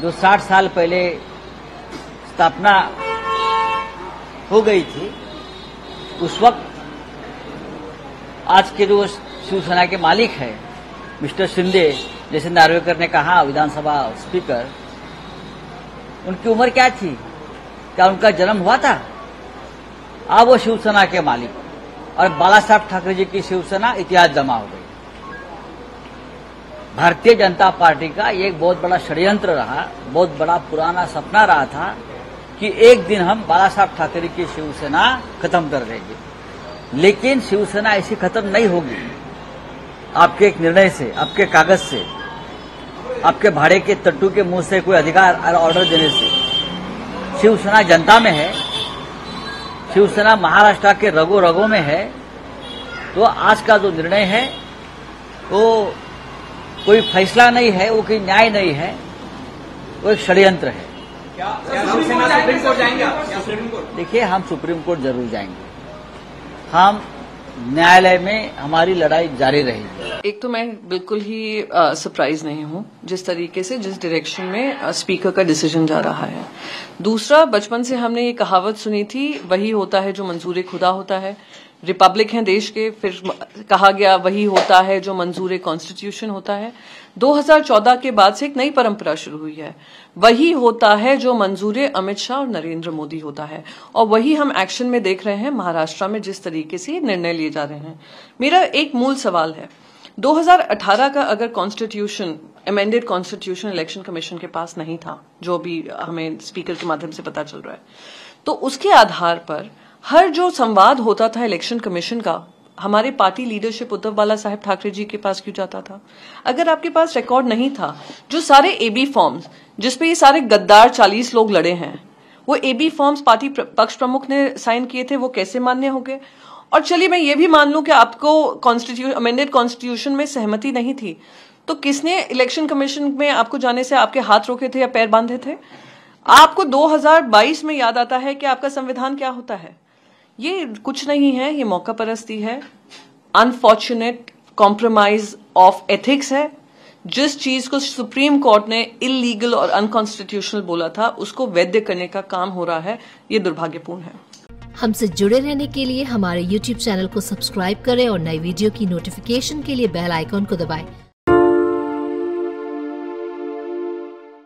जो 60 साल पहले स्थापना हो गई थी, उस वक्त आज के जो शिवसेना के मालिक है मिस्टर शिंदे, जैसे नार्वेकर ने कहा विधानसभा स्पीकर, उनकी उम्र क्या थी? क्या उनका जन्म हुआ था? अब वो शिवसेना के मालिक और बाला साहब ठाकरे जी की शिवसेना इतिहास जमा हो गई। भारतीय जनता पार्टी का एक बहुत बड़ा षड्यंत्र रहा, बहुत बड़ा पुराना सपना रहा था कि एक दिन हम बाला साहब ठाकरे की शिवसेना खत्म कर देंगे, लेकिन शिवसेना ऐसी खत्म नहीं होगी। आपके एक निर्णय से, आपके कागज से, आपके भाड़े के टट्टू के मुंह से कोई अधिकार और ऑर्डर देने से शिवसेना जनता में है, शिवसेना महाराष्ट्र के रगों रगों में है। तो आज का जो निर्णय है वो कोई फैसला नहीं है, वो कोई न्याय नहीं है, वो एक षड्यंत्र है। क्या शिवसेना सुप्रीम कोर्ट जाएंगे? देखिए, हम सुप्रीम कोर्ट जरूर जाएंगे, हम न्यायालय में हमारी लड़ाई जारी रहेगी। एक तो मैं बिल्कुल ही सरप्राइज नहीं हूं जिस तरीके से, जिस डायरेक्शन में स्पीकर का डिसीजन जा रहा है। दूसरा, बचपन से हमने ये कहावत सुनी थी, वही होता है जो मंजूर खुदा होता है। रिपब्लिक है देश के, फिर कहा गया वही होता है जो मंजूर कॉन्स्टिट्यूशन होता है। 2014 के बाद से एक नई परंपरा शुरू हुई है, वही होता है जो मंजूर अमित शाह और नरेंद्र मोदी होता है, और वही हम एक्शन में देख रहे हैं महाराष्ट्र में, जिस तरीके से निर्णय लिए जा रहे हैं। मेरा एक मूल सवाल है, 2018 का अगर constitution, amended constitution election commission के पास नहीं था, जो भी हमें स्पीकर के माध्यम से पता चल रहा है, तो उसके आधार पर हर जो संवाद होता था इलेक्शन कमीशन का, हमारे पार्टी लीडरशिप उद्धव बाला साहेब ठाकरे जी के पास क्यों जाता था? अगर आपके पास रिकॉर्ड नहीं था, जो सारे एबी फॉर्म्स जिसपे ये सारे गद्दार 40 लोग लड़े हैं, वो एबी फॉर्म्स पार्टी पक्ष प्रमुख ने साइन किए थे, वो कैसे मान्य हो गए? और चलिए मैं ये भी मान लूं कि आपको अमेंडेड कॉन्स्टिट्यूशन में सहमति नहीं थी, तो किसने इलेक्शन कमीशन में आपको जाने से आपके हाथ रोके थे या पैर बांधे थे? आपको 2022 में याद आता है कि आपका संविधान क्या होता है? ये कुछ नहीं है, ये मौका परस्ती है, अनफॉर्चुनेट कॉम्प्रोमाइज ऑफ एथिक्स है। जिस चीज को सुप्रीम कोर्ट ने इलीगल और अनकॉन्स्टिट्यूशनल बोला था, उसको वैध करने का काम हो रहा है, ये दुर्भाग्यपूर्ण है। हमसे जुड़े रहने के लिए हमारे YouTube चैनल को सब्सक्राइब करें और नई वीडियो की नोटिफिकेशन के लिए बेल आइकॉन को दबाएं।